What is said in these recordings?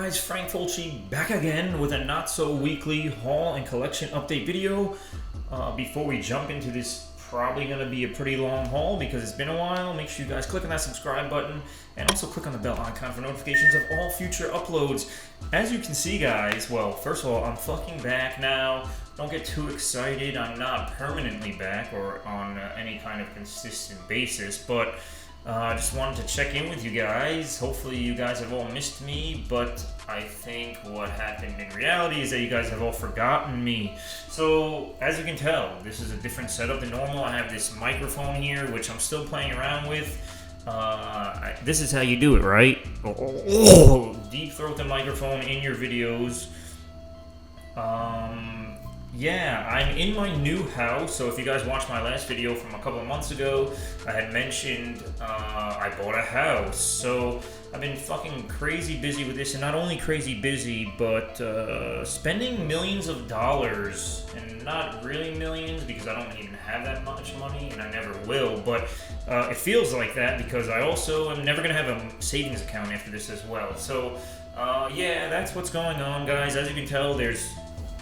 guys, Frank Fulci back again with a not-so-weekly haul and collection update video. Before we jump into this, probably going to be a pretty long haul because it's been a while. Make sure you guys click on that subscribe button and also click on the bell icon for notifications of all future uploads. As you can see, guys, well, first of all, I'm fucking back now. Don't get too excited. I'm not permanently back or on any kind of consistent basis, but I just wanted to check in with you guys. Hopefully you guys have all missed me, but I think what happened in reality is that you guys have all forgotten me. So, as you can tell, this is a different setup than normal. I have this microphone here, which I'm still playing around with. This is how you do it, right? Deep throat the microphone in your videos. Yeah, I'm in my new house, so if you guys watched my last video from a couple of months ago, I had mentioned I bought a house. So I've been fucking crazy busy with this, and not only crazy busy, but spending millions of dollars, and not really millions because I don't even have that much money, and I never will, but it feels like that because I also am never going to have a savings account after this as well. So yeah, that's what's going on, guys. As you can tell, there's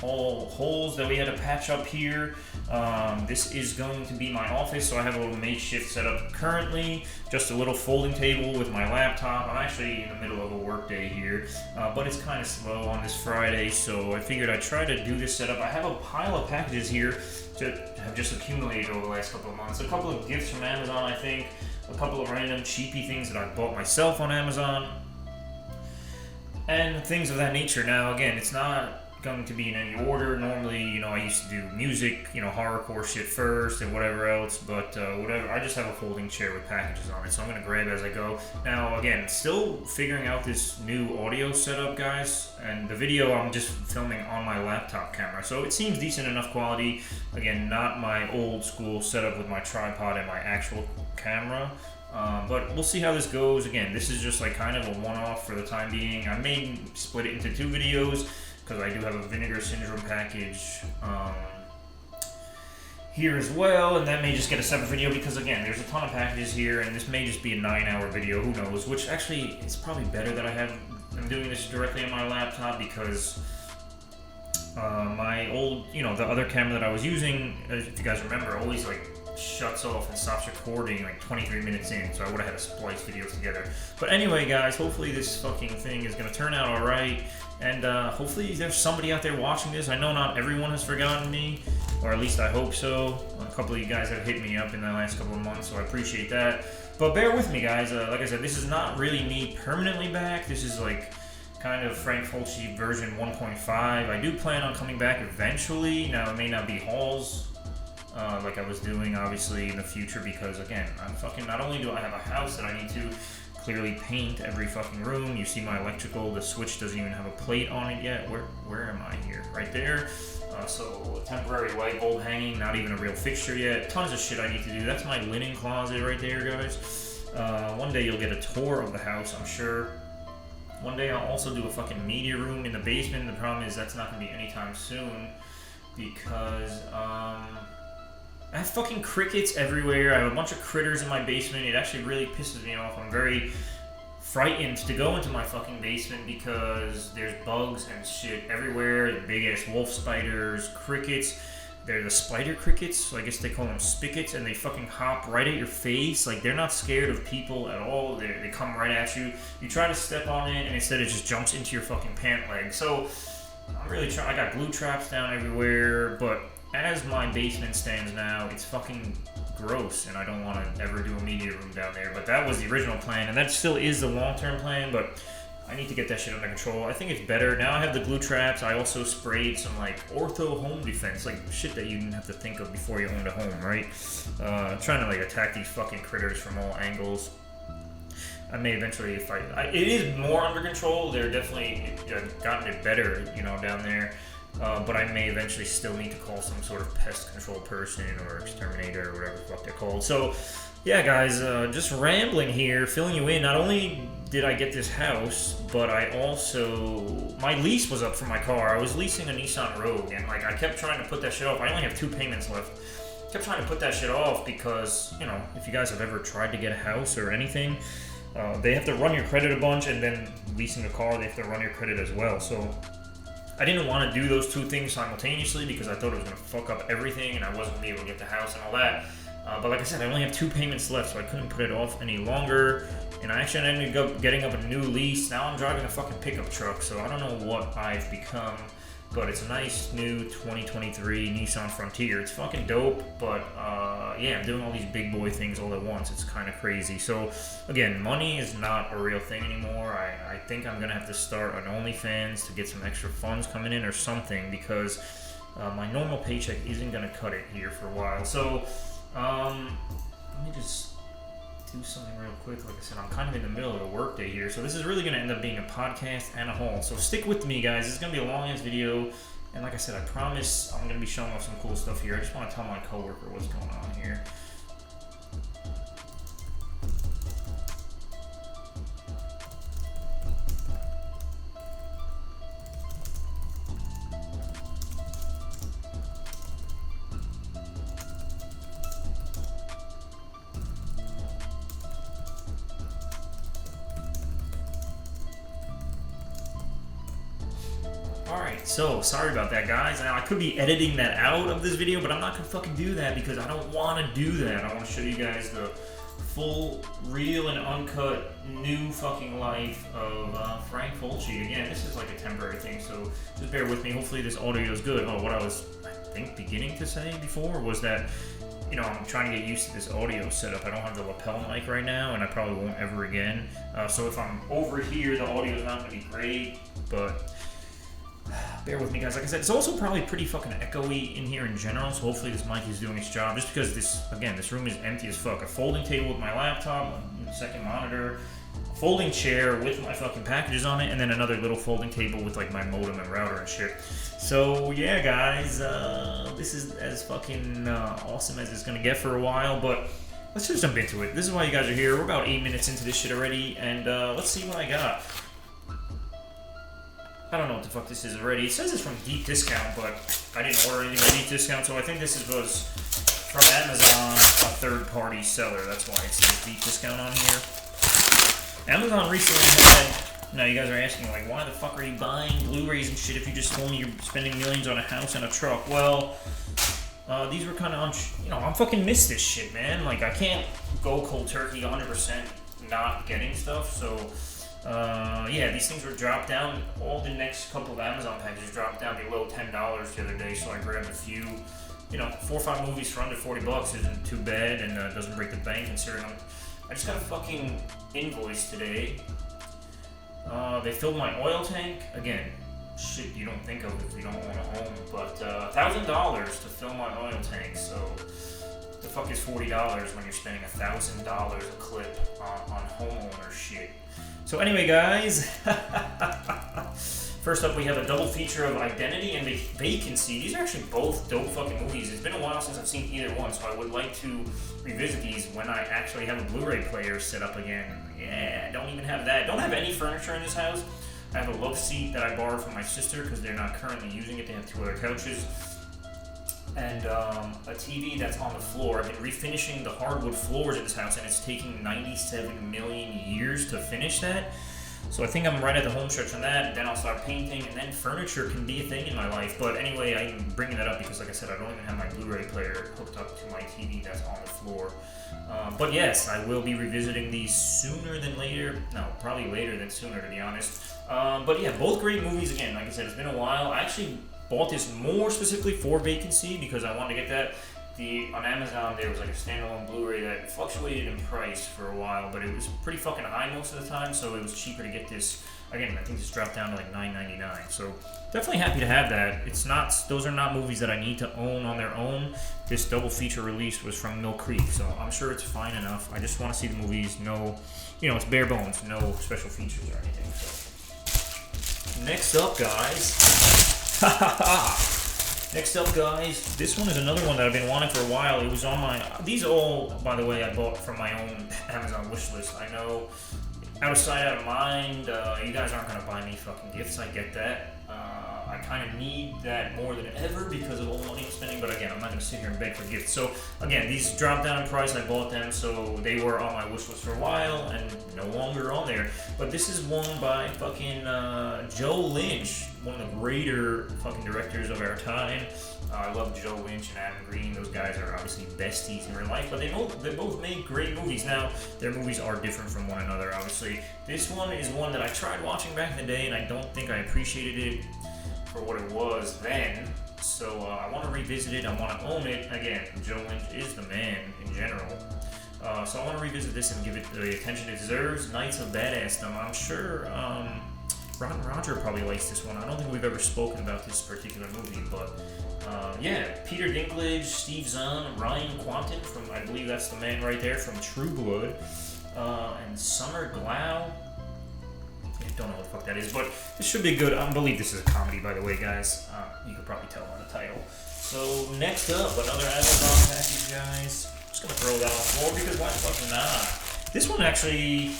all holes that we had to patch up here. This is going to be my office, so I have a little makeshift setup currently. Just a little folding table with my laptop. I'm actually in the middle of a work day here, but it's kind of slow on this Friday, so I figured I'd try to do this setup. I have a pile of packages here that have just accumulated over the last couple of months. A couple of gifts from Amazon, I think. A couple of random cheapy things that I bought myself on Amazon. And things of that nature. Now, again, it's not going to be in any order. Normally, you know, I used to do music, you know, horrorcore shit first and whatever else, but whatever. I just have a folding chair with packages on it, so I'm going to grab as I go. Now, again, still figuring out this new audio setup, guys, and the video I'm just filming on my laptop camera, so it seems decent enough quality. Again, not my old school setup with my tripod and my actual camera. But we'll see how this goes. Again, this is just like kind of a one-off for the time being. I may split it into two videos, because I do have a Vinegar Syndrome package here as well, and that may just get a separate video because, again, there's a ton of packages here, and this may just be a 9-hour video, who knows, which actually, it's probably better that I'm doing this directly on my laptop because my old, you know, the other camera that I was using, if you guys remember, always, like, shuts off and stops recording like 23 minutes in, so I would have had to splice videos together. But anyway, guys, hopefully this fucking thing is going to turn out alright, and hopefully there's somebody out there watching this. I know not everyone has forgotten me, or at least I hope so. A couple of you guys have hit me up in the last couple of months, so I appreciate that. But bear with me, guys. Like I said, this is not really me permanently back. This is like kind of Frank Fulci version 1.5. I do plan on coming back eventually. Now, it may not be hauls like I was doing, obviously, in the future, because, again, I'm fucking, not only do I have a house that I need to clearly paint every fucking room. You see my electrical, the switch doesn't even have a plate on it yet. Where am I here? Right there. So, a temporary light bulb hanging, not even a real fixture yet. Tons of shit I need to do. That's my linen closet right there, guys. One day you'll get a tour of the house, I'm sure. One day I'll also do a fucking media room in the basement. The problem is that's not going to be anytime soon, because, I have fucking crickets everywhere. I have a bunch of critters in my basement. It actually really pisses me off. I'm very frightened to go into my fucking basement because there's bugs and shit everywhere. Big ass wolf spiders, crickets. They're the spider crickets, so I guess they call them spigots, and they fucking hop right at your face. Like, they're not scared of people at all. They come right at you. You try to step on it, and instead it just jumps into your fucking pant leg. So I'm really trying. I got glue traps down everywhere, but as my basement stands now, it's fucking gross, and I don't want to ever do a media room down there. But that was the original plan, and that still is the long-term plan, but I need to get that shit under control. I think it's better. Now I have the glue traps. I also sprayed some, like, ortho home defense, like shit that you didn't have to think of before you owned a home, right? I'm trying to, like, attack these fucking critters from all angles. I may eventually, if it is more under control. They're definitely gotten it better, you know, down there. But I may eventually still need to call some sort of pest control person or exterminator or whatever the fuck they're called. So, yeah, guys, just rambling here, filling you in. Not only did I get this house, but I also, my lease was up for my car. I was leasing a Nissan Rogue, and like I kept trying to put that shit off. I only have 2 payments left. Kept trying to put that shit off because, you know, if you guys have ever tried to get a house or anything, they have to run your credit a bunch, and then leasing a car, they have to run your credit as well. So I didn't want to do those two things simultaneously because I thought it was going to fuck up everything and I wasn't going to be able to get the house and all that. But like I said, I only have 2 payments left, so I couldn't put it off any longer. And I actually ended up getting up a new lease. Now I'm driving a fucking pickup truck, so I don't know what I've become. But it's a nice new 2023 Nissan Frontier. It's fucking dope, but yeah, I'm doing all these big boy things all at once. It's kind of crazy. So again, money is not a real thing anymore. I think I'm going to have to start an OnlyFans to get some extra funds coming in or something, because my normal paycheck isn't going to cut it here for a while. So let me just do something real quick. Like I said, I'm kind of in the middle of the workday here, so this is really going to end up being a podcast and a haul. So stick with me, guys. It's going to be a long-ass video, and like I said, I promise I'm going to be showing off some cool stuff here. I just want to tell my coworker what's going on here. Alright, so sorry about that, guys. Now I could be editing that out of this video, but I'm not gonna fucking do that because I don't want to do that. I want to show you guys the full, real and uncut new fucking life of Frank Fulci. Again, this is like a temporary thing, so just bear with me. Hopefully this audio is good. Oh, what I was, I think, beginning to say before was that, you know, I'm trying to get used to this audio setup. I don't have the lapel mic right now, and I probably won't ever again. So if I'm over here, the audio is not gonna be great, but bear with me, guys. Like I said, it's also probably pretty fucking echoey in here in general, so hopefully this mic is doing its job, just because this, again, this room is empty as fuck. A folding table with my laptop, a second monitor, a folding chair with my fucking packages on it, and then another little folding table with like my modem and router and shit. So yeah, guys, this is as fucking awesome as it's gonna get for a while, but let's just jump into it. This is why you guys are here. We're about 8 minutes into this shit already, and let's see what I got. I don't know what the fuck this is already. It says it's from deep discount, but I didn't order anything from deep discount, so I think this was from Amazon, a third-party seller. That's why it says deep discount on here. Amazon recently had... Now, you guys are asking, like, why the fuck are you buying Blu-rays and shit if you just told me you're spending millions on a house and a truck? Well, these were kind of, you know, I'm fucking miss this shit, man. Like, I can't go cold turkey 100% not getting stuff, so... yeah, these things were dropped down. All the next couple of Amazon packages dropped down below $10 the other day, so I grabbed a few. You know, 4 or 5 movies for under $40 isn't too bad, and doesn't break the bank considering I just got a fucking invoice today. They filled my oil tank. Again, shit you don't think of if you don't own a home, but $1,000 to fill my oil tank, so what the fuck is $40 when you're spending $1,000 a clip on homeowner shit? So anyway, guys, first up we have a double feature of Identity and Vacancy. These are actually both dope fucking movies. It's been a while since I've seen either one, so I would like to revisit these when I actually have a Blu-ray player set up again. Yeah, I don't even have that. Don't have any furniture in this house. I have a love seat that I borrowed from my sister because they're not currently using it. They have 2 other couches. And a TV that's on the floor. I've been refinishing the hardwood floors in this house, and it's taking 97 million years to finish that. So I think I'm right at the home stretch on that. Then I'll start painting, and then furniture can be a thing in my life. But anyway, I'm bringing that up because, like I said, I don't even have my Blu-ray player hooked up to my TV that's on the floor. But yes, I will be revisiting these sooner than later. No, probably later than sooner, to be honest. But yeah, both great movies. Again, like I said, it's been a while. I actually bought this more specifically for Vacancy because I wanted to get that. On Amazon there was like a standalone Blu-ray that fluctuated in price for a while, but it was pretty fucking high most of the time, so it was cheaper to get this. Again, I think this dropped down to like $9.99, so definitely happy to have that. It's not; those are not movies that I need to own on their own. This double feature release was from Mill Creek, so I'm sure it's fine enough. I just want to see the movies. No, you know, it's bare bones, no special features or anything. So next up, guys. Next up, guys, this one is another one that I've been wanting for a while. It was on my... These all, by the way, I bought from my own Amazon wish list. I know, out of sight, out of mind, you guys aren't going to buy me fucking gifts. I get that. I kind of need that more than ever because of all the money I'm spending. But again, again, I'm not going to sit here and beg for gifts. So again, these dropped down in price. I bought them, so they were on my wish list for a while and no longer on there. But this is one by fucking Joe Lynch, one of the greater fucking directors of our time. I love Joe Lynch and Adam Green. Those guys are obviously besties in real life, but they both make great movies. Now, their movies are different from one another, obviously. This one is one that I tried watching back in the day, and I don't think I appreciated it for what it was then. So I want to revisit it. I want to own it. Again, Joe Lynch is the man in general. So I want to revisit this and give it the attention it deserves. Knights of Badassdom. I'm sure Roger probably likes this one. I don't think we've ever spoken about this particular movie, but yeah, Peter Dinklage, Steve Zahn, Ryan Quanten from, I believe that's the man right there from True Blood, and Summer Glau. I don't know what the fuck that is, but this should be good. I believe this is a comedy, by the way, guys. You could probably tell on the title. So next up, another Amazon package, guys. I'm just gonna throw that on the floor because why the fuck not? This one actually,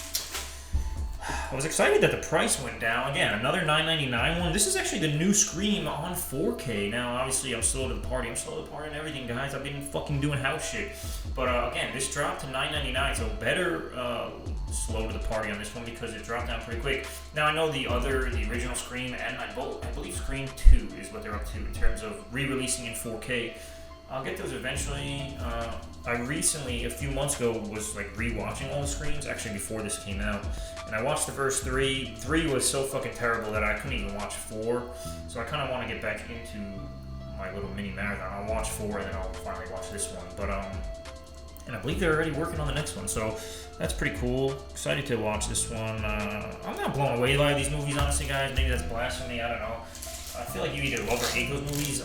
I was excited that the price went down. Again, another $9.99 one. This is actually the new Scream on 4K. Now, obviously, I'm still at the party. I'm still at the party and everything, guys. I've been fucking doing house shit. But again, this dropped to $9.99, so better slow to the party on this one because it dropped down pretty quick. Now, I know the original Scream, and I believe Scream 2 is what they're up to in terms of re-releasing in 4K. I'll get those eventually. I recently, a few months ago, was like re-watching all the Screams, actually before this came out. And I watched the first 3. 3 was so fucking terrible that I couldn't even watch 4. So I kind of want to get back into my little mini marathon. I'll watch 4 and then I'll finally watch this one. But and I believe they're already working on the next one, so that's pretty cool. Excited to watch this one. I'm not blown away by these movies, honestly, guys. Maybe that's blasphemy. I don't know. I feel like you either love or hate those movies.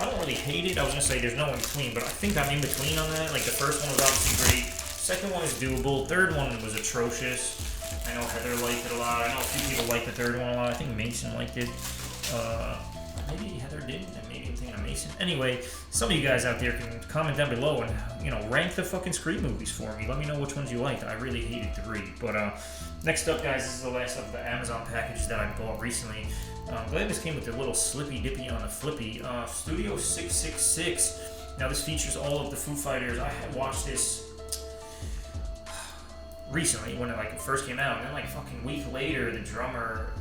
I don't really hate it. I was gonna say there's no in between, but I think I'm in between on that. Like the first one was obviously great. Second one is doable. Third one was atrocious. I know Heather liked it a lot. I know a few people liked the third one a lot. I think Mason liked it. Maybe Heather didn't, and maybe I'm thinking of Mason. Anyway, some of you guys out there can comment down below and rank the fucking Scream movies for me. Let me know which ones you liked. I really hated 3. But next up, guys, this is the last of the Amazon packages that I bought recently. I'm glad this came with the little slippy dippy on the flippy. Studio 666. Now this features all of the Foo Fighters. I had watched this recently when it first came out, and then a fucking week later, the drummer,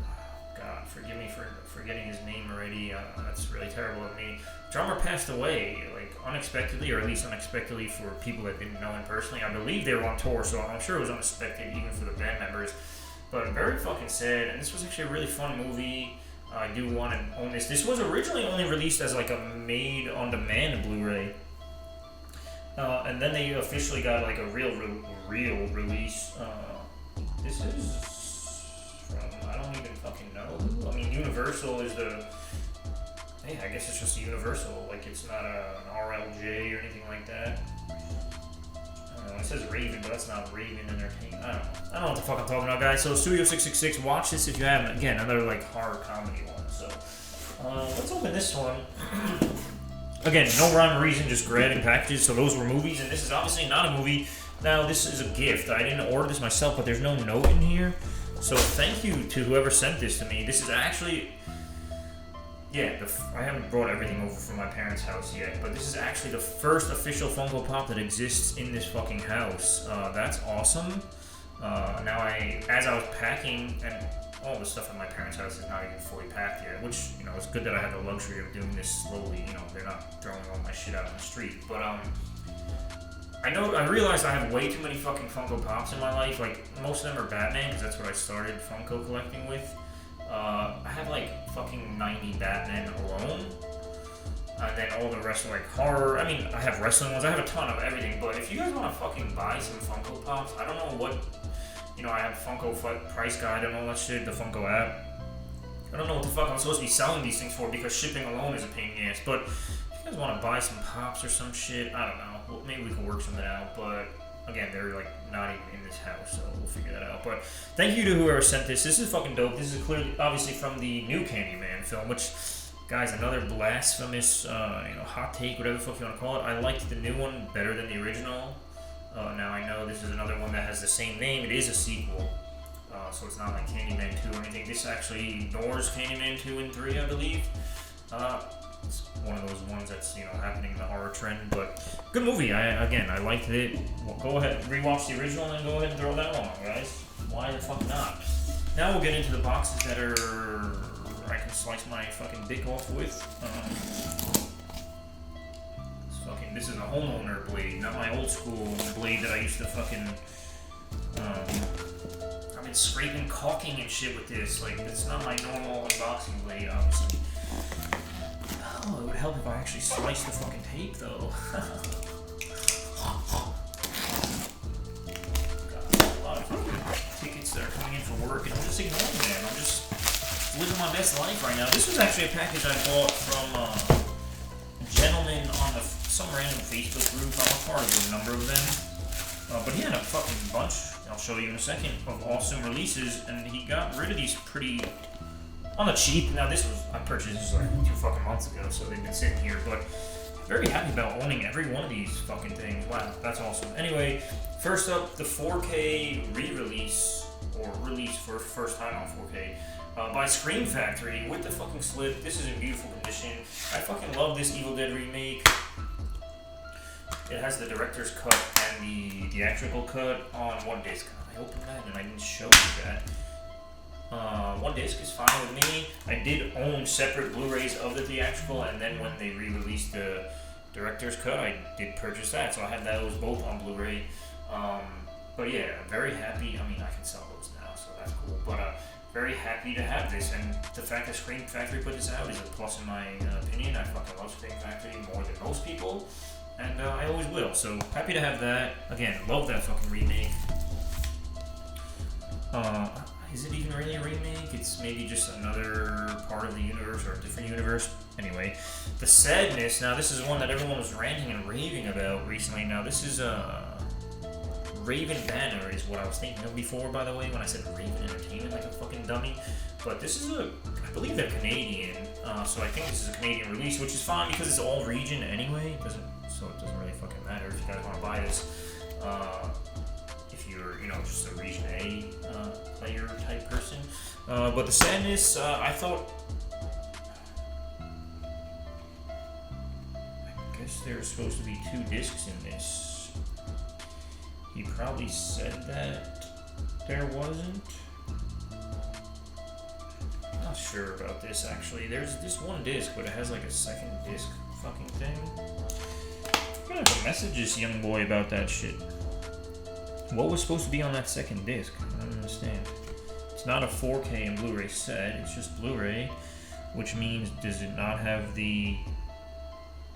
God, forgive me for forgetting his name already. That's really terrible of me. Drummer passed away, unexpectedly, or at least unexpectedly for people that didn't know him personally. I believe they were on tour, so I'm sure it was unexpected even for the band members. But very fucking sad, and this was actually a really fun movie. I do want to own this. This was originally only released as a made-on-demand Blu-ray, and then they officially got a real release. This is from, I don't even fucking know. I mean, Universal is the. Hey, I guess it's just Universal. It's not an RLJ or anything like that. It says Raven, but that's not Raven Entertainment. I don't know what the fuck I'm talking about, guys. So Studio 666, watch this if you haven't. Again, another horror comedy one. So let's open this one. Again, no rhyme or reason, just grabbing packages. So those were movies, and this is obviously not a movie. Now this is a gift. I didn't order this myself, but there's no note in here. So thank you to whoever sent this to me. This is actually. Yeah, I haven't brought everything over from my parents' house yet, but this is actually the first official Funko Pop that exists in this fucking house. That's awesome. Now as I was packing, and all the stuff in my parents' house is not even fully packed yet, which, it's good that I have the luxury of doing this slowly. They're not throwing all my shit out on the street. But I realized I have way too many fucking Funko Pops in my life. Most of them are Batman, because that's what I started Funko collecting with. I have fucking 90 Batman alone, and then all the rest are horror. I mean, I have wrestling ones. I have a ton of everything. But if you guys want to fucking buy some Funko Pops, I don't know what. I have Funko Price Guide and all that shit. The Funko app. I don't know what the fuck I'm supposed to be selling these things for because shipping alone is a pain in the ass. But if you guys want to buy some pops or some shit, I don't know. Well, maybe we can work something out. But again, they're not even in this house, so we'll figure that out. But thank you to whoever sent this. This is fucking dope. This is clearly, obviously, from the new Candyman film, which, guys, another blasphemous, hot take, whatever the fuck you want to call it. I liked the new one better than the original. Now I know this is another one that has the same name. It is a sequel, so it's not like Candyman 2 or anything. This actually ignores Candyman 2 and 3, I believe. It's one of those ones that's, you know, happening in the horror trend, but good movie. I liked it. Well, go ahead, rewatch the original, and then go ahead and throw that on, guys. Why the fuck not? Now we'll get into the boxes that I can slice my fucking dick off with. This is a homeowner blade, not my old school blade that I used to fucking. I've been scraping caulking and shit with this. Like, it's not my normal unboxing blade, obviously. Oh, it would help if I actually sliced the fucking tape, though. Got a lot of fucking tickets that are coming in for work, and I'm just ignoring them. I'm just living my best life right now. This was actually a package I bought from a gentleman on some random Facebook group. I'm a part of a number of them. But he had a fucking bunch, I'll show you in a second, of awesome releases, and he got rid of these pretty on the cheap. Now I purchased this like 2 fucking months ago, so they've been sitting here, but very happy about owning every one of these fucking things. Wow, that's awesome. Anyway, first up, the 4K re-release, or release for first time on 4K, by Scream Factory with the fucking slip. This is in beautiful condition. I fucking love this Evil Dead remake. It has the director's cut and the theatrical cut on one disc. I opened that and I didn't show you that. One disc is fine with me. I did own separate Blu-rays of the theatrical, and then when they re-released the director's cut, I did purchase that. So I have those both on Blu-ray. But yeah, very happy. I mean, I can sell those now, so that's cool. But very happy to have this, and the fact that Scream Factory put this out is a plus in my opinion. I fucking love Scream Factory more than most people. And I always will, so happy to have that. Again, love that fucking remake. Is it even really a remake? It's maybe just another part of the universe or a different universe. Anyway, The Sadness. Now, this is one that everyone was ranting and raving about recently. Now, this is Raven Banner is what I was thinking of before, by the way, when I said Raven Entertainment like a fucking dummy. But this is I believe they're Canadian, so I think this is a Canadian release, which is fine because it's all region anyway. So it doesn't really fucking matter if you guys want to buy this. If you're, you know, just a Region A player type person. But The Sadness, I thought. I guess there's supposed to be 2 discs in this. He probably said that there wasn't. I'm not sure about this actually. There's this one disc, but it has like a second disc fucking thing. I'm gonna have to message this young boy about that shit. What was supposed to be on that second disc? I don't understand. It's not a 4K and Blu-ray set, it's just Blu-ray, which means does it not have the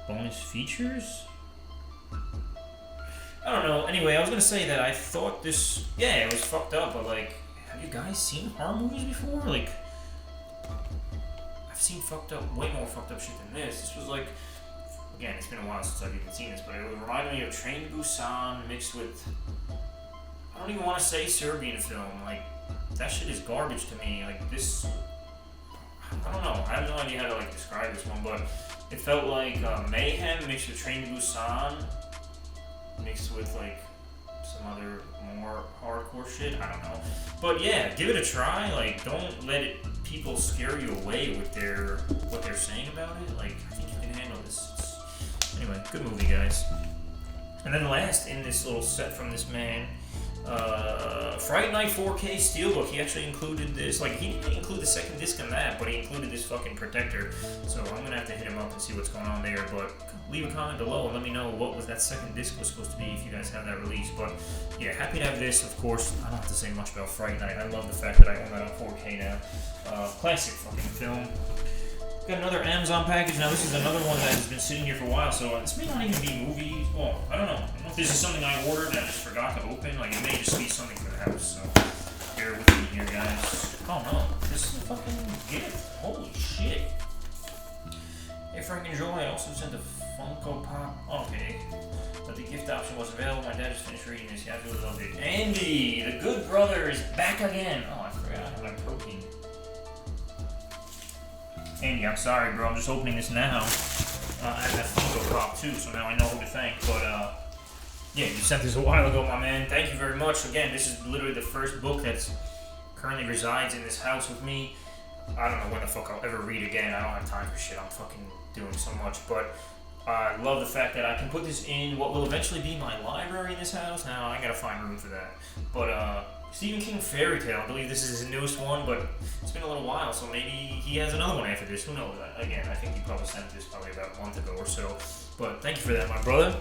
bonus features? I don't know. Anyway, I was gonna say that I thought this, yeah, it was fucked up, but like, have you guys seen horror movies before? Like, I've seen way more fucked up shit than this. This was like, again, it's been a while since I've even seen this, but it reminded me of Train to Busan mixed with, I don't even want to say Serbian film. Like, that shit is garbage to me. Like, this, I don't know. I have no idea how to like describe this one, but it felt like Mayhem mixed with Train to Busan mixed with like some other more hardcore shit. I don't know. But yeah, give it a try. Like, don't let people scare you away with what they're saying about it. Like, I think you can handle this. Anyway, good movie, guys. And then last in this little set from this man, Fright Night 4K Steelbook. He actually included this. Like, he didn't include the second disc in that, but he included this fucking protector. So I'm gonna have to hit him up and see what's going on there. But leave a comment below and let me know what was that second disc was supposed to be if you guys have that release. But yeah, happy to have this. Of course, I don't have to say much about Fright Night. I love the fact that I own that on 4K now. Classic fucking film. Got another Amazon package. Now this is another one that has been sitting here for a while, so this may not even be movies. Well, I don't know. I don't know if this is something I ordered and I just forgot to open. Like, it may just be something for the house, so bear with me here, guys. Oh no, this is a fucking gift. Holy shit. Hey Frank and Joy, I also sent a Funko Pop. Okay. But the gift option was available. My dad just finished reading this. Yeah, I really loved it. Andy, the good brother, is back again. Oh, I forgot I have my protein. Andy, I'm sorry, bro. I'm just opening this now. I have that Funko Pop too, so now I know who to thank. But yeah, you sent this a while ago, my man. Thank you very much. Again, this is literally the first book that's currently resides in this house with me. I don't know when the fuck I'll ever read again. I don't have time for shit. I'm fucking doing so much, but I love the fact that I can put this in what will eventually be my library in this house. Now, I gotta find room for that. But, Stephen King Fairy Tale, I believe this is his newest one, but it's been a little while, so maybe he has another one after this. Who knows? Again, I think he probably sent this probably about a month ago or so. But thank you for that, my brother.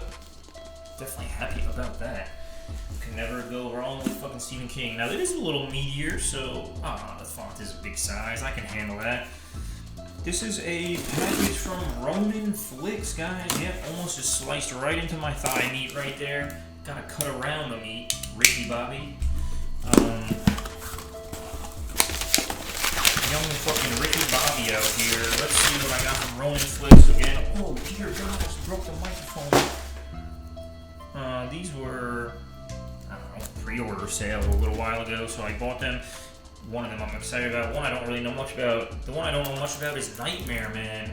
Definitely happy about that. Can never go wrong with fucking Stephen King. Now, it is a little meatier, so the font is a big size. I can handle that. This is a package from RoninFlix, guys. Yep, almost just sliced right into my thigh meat right there. Gotta cut around the meat, Ricky Bobby. Young fucking Ricky Bobby out here. Let's see what I got from RoninFlix again. Oh, dear God, I just broke the microphone. These were, I don't know, pre-order sale a little while ago, so I bought them. One of them I'm excited about. One I don't really know much about. The one I don't know much about is Nightmare Man.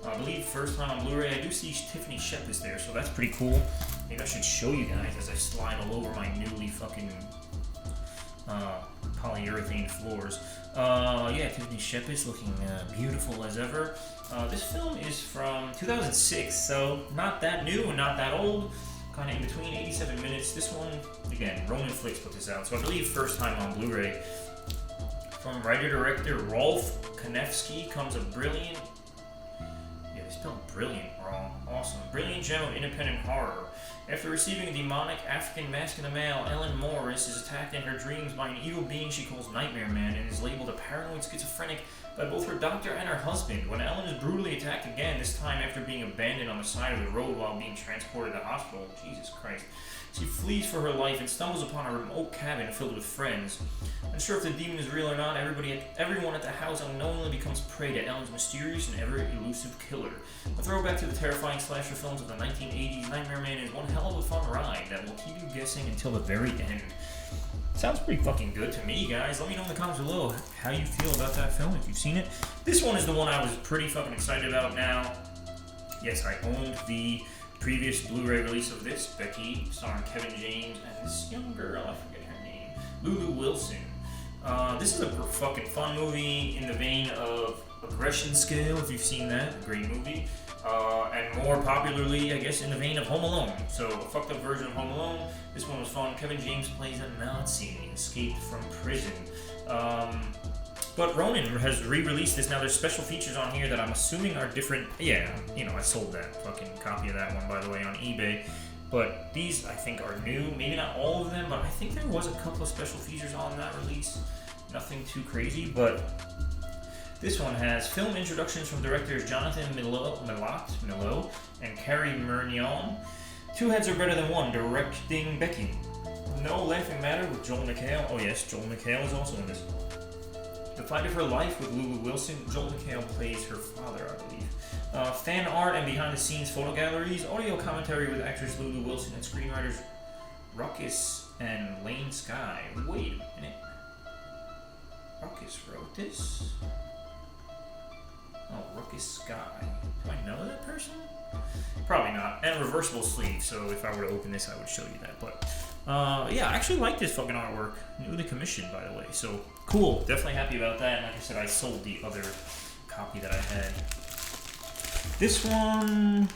I believe first time on Blu-ray. I do see Tiffany Shep is there, so that's pretty cool. Maybe I should show you guys as I slide all over my newly fucking polyurethane floors. Yeah, Tiffany Shep is looking beautiful as ever. This film is from 2006, so not that new and not that old. Kind of in between, 87 minutes. This one, again, RoninFlix put this out, so I believe first time on Blu-ray. From writer-director Rolf Kanefsky comes a brilliant, yeah, they spelled brilliant wrong, awesome, brilliant gem of independent horror. After receiving a demonic African mask in the mail, Ellen Morris is attacked in her dreams by an evil being she calls Nightmare Man and is labeled a paranoid schizophrenic by both her doctor and her husband. When Ellen is brutally attacked again, this time after being abandoned on the side of the road while being transported to the hospital, Jesus Christ, she flees for her life and stumbles upon a remote cabin filled with friends. Unsure if the demon is real or not, everyone at the house unknowingly becomes prey to Ellen's mysterious and ever-elusive killer. A throwback to the terrifying slasher films of the 1980s, Nightmare Man is one hell of a fun ride that will keep you guessing until the very end. Sounds pretty fucking good to me, guys. Let me know in the comments below how you feel about that film, if you've seen it. This one is the one I was pretty fucking excited about now. Yes, I owned the previous Blu-ray release of this, Becky, starring Kevin James and this young girl, I forget her name, Lulu Wilson. This is a fucking fun movie in the vein of Aggression Scale, if you've seen that, great movie. And more popularly, I guess, in the vein of Home Alone. So, a fucked up version of Home Alone. This one was fun. Kevin James plays a Nazi escaped from prison. But Ronin has re-released this. Now, there's special features on here that I'm assuming are different. Yeah, you know, I sold that fucking copy of that one, by the way, on eBay. But these, I think, are new. Maybe not all of them, but I think there was a couple of special features on that release. Nothing too crazy, but this one has film introductions from directors Jonathan Milot and Carrie Murnion. Two heads are better than one, directing Becky. No Laughing Matter with Joel McHale. Oh yes, Joel McHale is also in this. The Fight of Her Life with Lulu Wilson. Joel McHale plays her father, I believe. Fan art and behind-the-scenes photo galleries. Audio commentary with actors Lulu Wilson and screenwriters Ruckus and Lane Skye. Wait a minute. Ruckus wrote this? Oh, Ruckus Skye. Do I know that person? Probably not. And reversible sleeve, so if I were to open this, I would show you that. But, yeah, I actually like this fucking artwork. Newly commissioned, by the way. So, cool. Definitely happy about that. And like I said, I sold the other copy that I had. This one...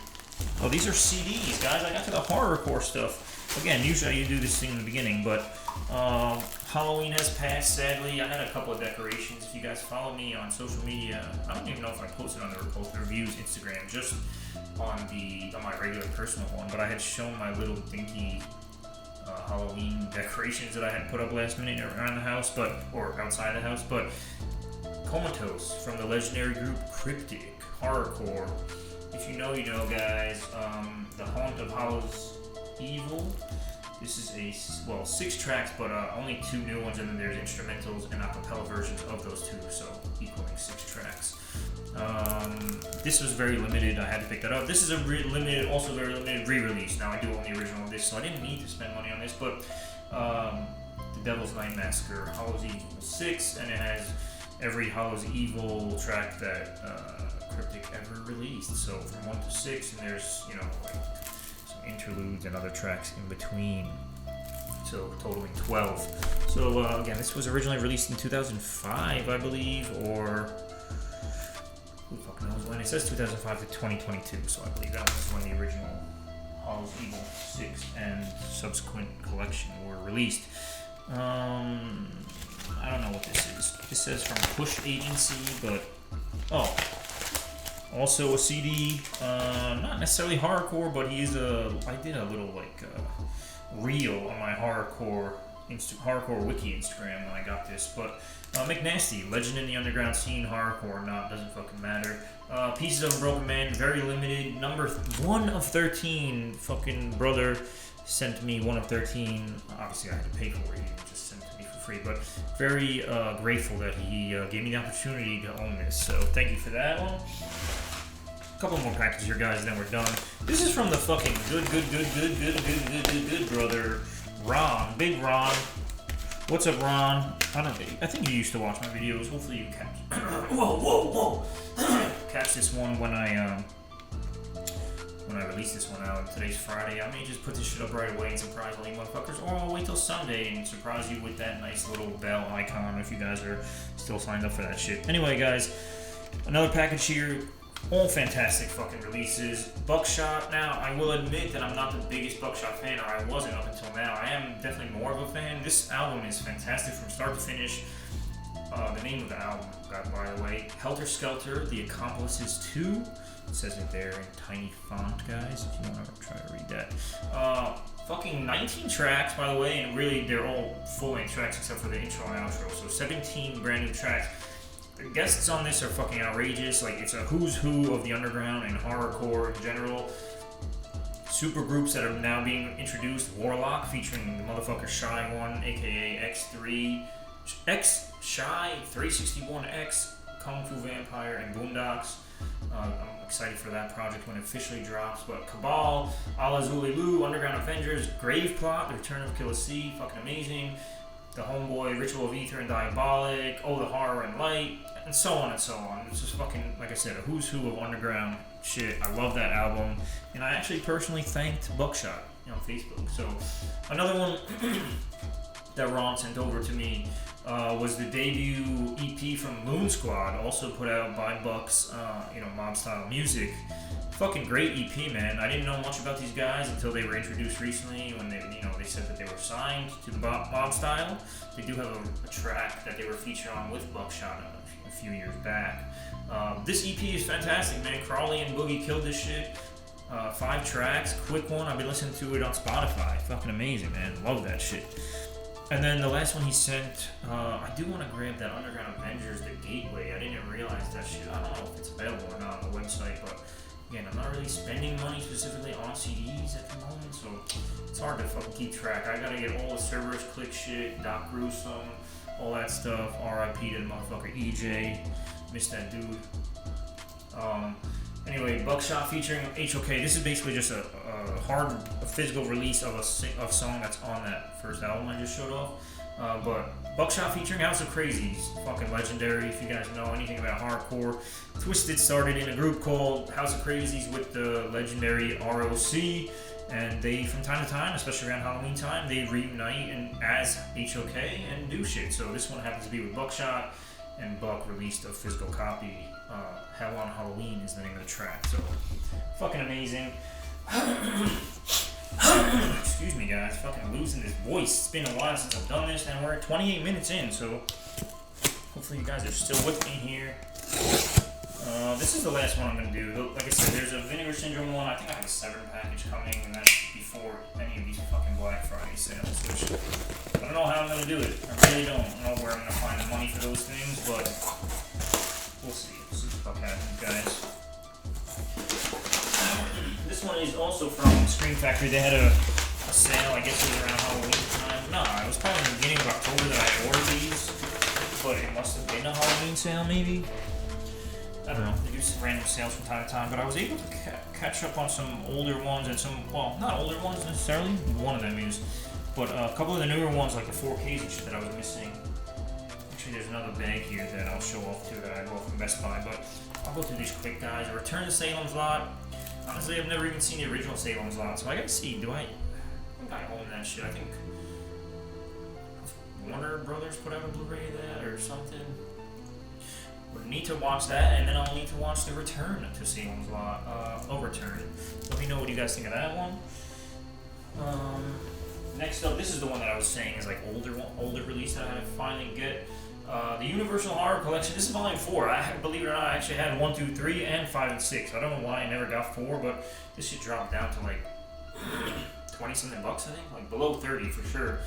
Oh, these are CDs, guys. I got to the horrorcore stuff. Again, usually I do this thing in the beginning, but Halloween has passed, sadly. I had a couple of decorations. If you guys follow me on social media, I don't even know if I posted on the Repulsive Reviews Instagram, just on my regular personal one, but I had shown my little dinky Halloween decorations that I had put up last minute around the house, or outside the house, but Comatose from the legendary group Cryptic, horrorcore. If you know, you know, guys. The Haunt of Hollows Evil. This is well, 6 tracks, but only 2 new ones, and then there's instrumentals and acapella versions of those 2, so equaling 6 tracks. This was very limited. I had to pick that up. This is a very limited re-release. Now I do own the original of this, so I didn't need to spend money on this. But The Devil's Night Massacre, Hallows Evil 6, and it has every Hallows Evil track that Cryptic ever released. So from 1 to 6, and there's, you know, like some interludes and other tracks in between. So totaling 12. So again, this was originally released in 2005, I believe, or who the fuck knows when it says 2005 to 2022, so I believe that was when the original Hall's Evil 6 and subsequent collection were released. I don't know what this is. This says from Push Agency, but oh, also a CD. Not necessarily horrorcore, but I did a little like reel on my horrorcore wiki Instagram when I got this. But McNasty, Legend in the Underground Scene, horrorcore, not doesn't fucking matter. Pieces of a Broken Man, very limited. Number 1 of 13. Fucking brother sent me 1 of 13. Obviously, I had to pay for it. He didn't just send it to me for free. But very grateful that he gave me the opportunity to own this. So thank you for that one. A couple more packages here, guys, and then we're done. This is from the fucking good brother, Ron. Big Ron. What's up, Ron? I think you used to watch my videos. Hopefully you catch. Whoa! Catch this one when I release this one out. Today's Friday. I may just put this shit up right away and surprise all you motherfuckers, or I'll wait till Sunday and surprise you with that nice little bell icon if you guys are still signed up for that shit. Anyway, guys, another package here. All fantastic fucking releases. Buckshot. Now, I will admit that I'm not the biggest Buckshot fan, or I wasn't up until now. I am definitely more of a fan. This album is fantastic from start to finish. The name of the album, by the way, Helter Skelter, The Accomplices 2. It says it there in tiny font, guys, if you want to try to read that. Fucking 19 tracks, by the way, and really they're all full-length tracks except for the intro and outro. So 17 brand new tracks. The guests on this are fucking outrageous. Like, it's a who's who of the underground and horrorcore in general. Super groups that are now being introduced. Warlock, featuring the motherfucker Shy One, aka Shy 361X, Kung Fu Vampire, and Boondocks. I'm excited for that project when it officially drops. But Cabal, Ala Zululu, Underground Avengers, Grave Plot, The Return of Killer C, fucking amazing. The Homeboy, Ritual of Ether and Diabolic, Oh the Horror and Light, and so on and so on. It's just fucking, like I said, a who's who of underground shit. I love that album, and I actually personally thanked Buckshot on Facebook. So another one that Ron sent over to me was the debut EP from Moon Squad, also put out by Bucks, Mob Style Music. Fucking great EP, man. I didn't know much about these guys until they were introduced recently when they said that they were signed to the Mob Style. They do have a track that they were featured on with Buckshot a few years back. This EP is fantastic, man. Crawley and Boogie killed this shit. 5 tracks, quick one. I've been listening to it on Spotify. Fucking amazing, man. Love that shit. And then the last one he sent, I do want to grab that Underground Avengers, The Gateway. I didn't realize that shit. I don't know if it's available or not on the website, but again, I'm not really spending money specifically on CDs at the moment, so it's hard to fucking keep track. I gotta get all the Cerberus Click shit, Doc Gruesome, all that stuff. RIP to the motherfucker EJ. Missed that dude. Anyway, Buckshot featuring HOK. This is basically just a physical release of a song that's on that first album I just showed off. But Buckshot featuring House of Crazies, fucking legendary. If you guys know anything about hardcore, Twisted started in a group called House of Crazies with the legendary ROC, and they, from time to time, especially around Halloween time, they reunite as HOK and do shit. So this one happens to be with Buckshot, and Buck released a physical copy. Hell on Halloween is the name of the track. So fucking amazing. Excuse me, guys. Fucking losing this voice. It's been a while since I've done this, and we're at 28 minutes in, so hopefully you guys are still with me here. This is the last one I'm going to do. Like I said, there's a Vinegar Syndrome one. I think I have a 7 package coming, and that's before any of these fucking Black Friday sales, which I don't know how I'm going to do it. I really don't. I don't know where I'm going to find the money for those things, but we'll see. We'll see what happens, guys. This one is also from Scream Factory. They had a sale, I guess it was around Halloween time. No, it was probably in the beginning of October that I ordered these, but it must have been a Halloween sale, maybe? I don't know. They do some random sales from time to time, but I was able to catch up on some older ones and some, well, not older ones necessarily, one of them is, but a couple of the newer ones, like the 4Ks and shit that I was missing. Actually, there's another bag here that I'll show off too that I bought from Best Buy, but I'll go through these quick, guys. A Return to Salem's Lot. Honestly, I've never even seen the original Salem's Lot, so I gotta see, I think I own that shit. I think Warner Brothers put out a Blu-ray of that or something. Or need to watch that, and then I'll need to watch The Return to Salem's Lot. Return. Let me know what you guys think of that one. Next up, this is the one that I was saying is like older release that I finally get. The Universal Horror Collection. This is volume 4. I believe it or not, I actually had 1, 2, 3, and 5 and 6. I don't know why I never got 4, but this shit dropped down to like 20 something bucks, I think, like below 30 for sure.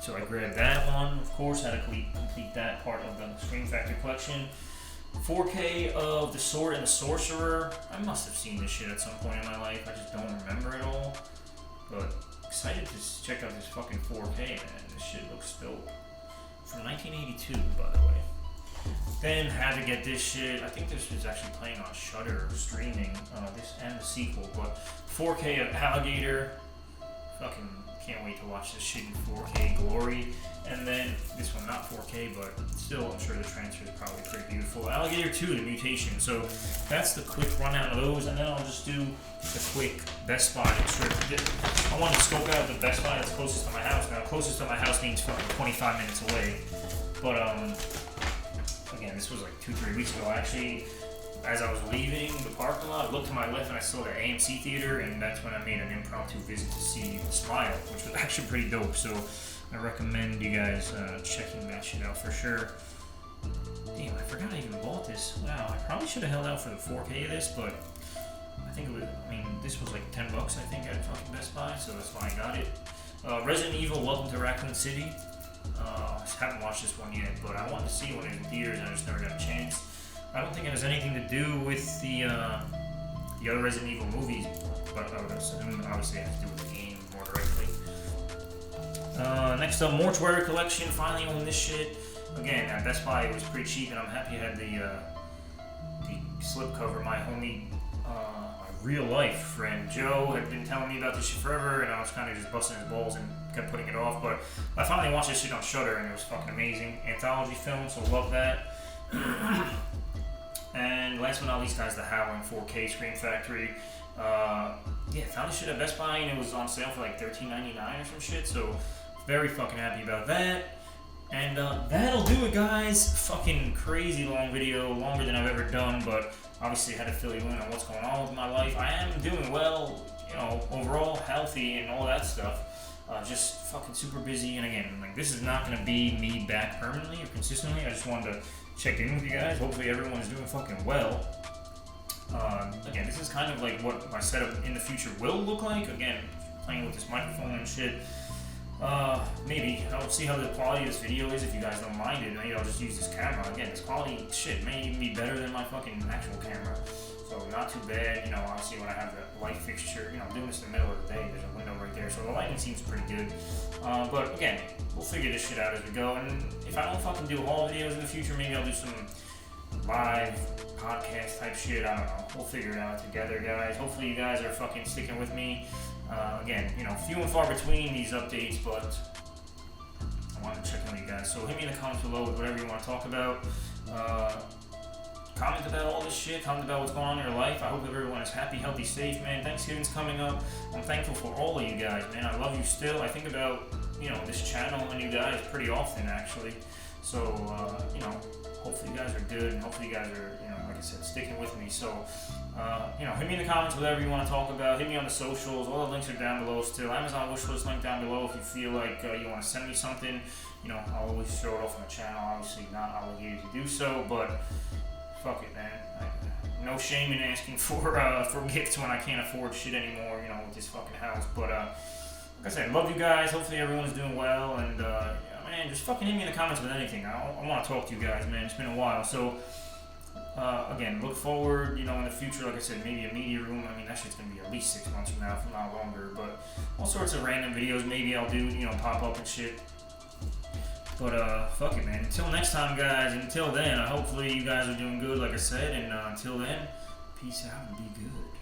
So I grabbed that one. Of course, had to complete that part of the Scream Factory collection. 4K of The Sword and the Sorcerer. I must have seen this shit at some point in my life. I just don't remember it all. But excited to check out this fucking 4K, man. This shit looks dope. From 1982, by the way. Then had to get this shit. I think this was actually playing on Shudder, streaming this and the sequel. But 4K of Alligator. Fucking can't wait to watch this shit in 4K glory. And then this one, not 4K, but still, I'm sure the transfer is probably pretty beautiful. Alligator 2, The Mutation. So that's the quick rundown of those, and then I'll just do the quick Best Buy trip. I want to scope out the Best Buy that's closest to my house. Now, closest to my house means fucking 25 minutes away. But again, this was like 2-3 weeks ago. Actually, as I was leaving the parking lot, I looked to my left and I saw the AMC theater, and that's when I made an impromptu visit to see Smile, which was actually pretty dope. So I recommend you guys checking that shit out for sure. Damn, I forgot I even bought this. Wow, I probably should have held out for the 4K of this, but I think it was, this was like 10 bucks, I think, at fucking Best Buy, so that's why I got it. Resident Evil, Welcome to Raccoon City. I haven't watched this one yet, but I wanted to see it when it was in theaters, and I just never got a chance. I don't think it has anything to do with the other Resident Evil movies, but I would assume obviously it has to do with the game more directly. Next up, Mortuary Collection. Finally own this shit. Again, at Best Buy it was pretty cheap, and I'm happy I had the slipcover. My homie, my real life friend Joe had been telling me about this shit forever, and I was kind of just busting his balls and kept putting it off. But I finally watched this shit on Shudder, and it was fucking amazing. Anthology film, so love that. And last but not least, guys, the Howling 4K Scream Factory. Yeah, found this shit at Best Buy, and it was on sale for like $13.99 or some shit, so very fucking happy about that. And that'll do it, guys. Fucking crazy long video, longer than I've ever done, but obviously I had to fill you in on what's going on with my life. I am doing well, you know, overall healthy and all that stuff. Just fucking super busy, and again, like, this is not gonna be me back permanently or consistently. I just wanted to check in with you guys. Hopefully everyone's doing fucking well. Again, this is kind of like what my setup in the future will look like. Again, playing with this microphone and shit. Maybe I'll see how the quality of this video is. If you guys don't mind it, maybe I'll just use this camera. Again, this quality shit may even be better than my fucking actual camera. So not too bad, you know. Obviously when I have the light fixture, you know, I'm doing this in the middle of the day, there's a window right there, so the lighting seems pretty good. But again, we'll figure this shit out as we go, and if I don't fucking do haul videos in the future, maybe I'll do some live podcast type shit, I don't know. We'll figure it out together, guys. Hopefully you guys are fucking sticking with me. Again, you know, few and far between these updates, but I want to check in with you guys. So hit me in the comments below with whatever you want to talk about. Comment about all this shit, comment about what's going on in your life. I hope everyone is happy, healthy, safe, man. Thanksgiving's coming up. I'm thankful for all of you guys, man. I love you still. I think about, you know, this channel and you guys pretty often, actually. So, you know, hopefully you guys are good, and hopefully you guys are, you know, like I said, sticking with me. So, you know, hit me in the comments, whatever you want to talk about. Hit me on the socials. All the links are down below still. Amazon wishlist link down below if you feel like you want to send me something. You know, I'll always show it off on the channel. Obviously not obligated to do so, but fuck it, man. No shame in asking for gifts when I can't afford shit anymore, you know, with this fucking house. But like I said, love you guys. Hopefully everyone's doing well, and yeah, man, just fucking hit me in the comments with anything. I want to talk to you guys, man. It's been a while. So again, look forward, you know, in the future, like I said, maybe a media room. I mean, that shit's gonna be at least 6 months from now, if not longer. But all sorts of random videos maybe I'll do, you know, pop up and shit. But fuck it, man. Until next time, guys. Until then, hopefully you guys are doing good, like I said. And until then, peace out and be good.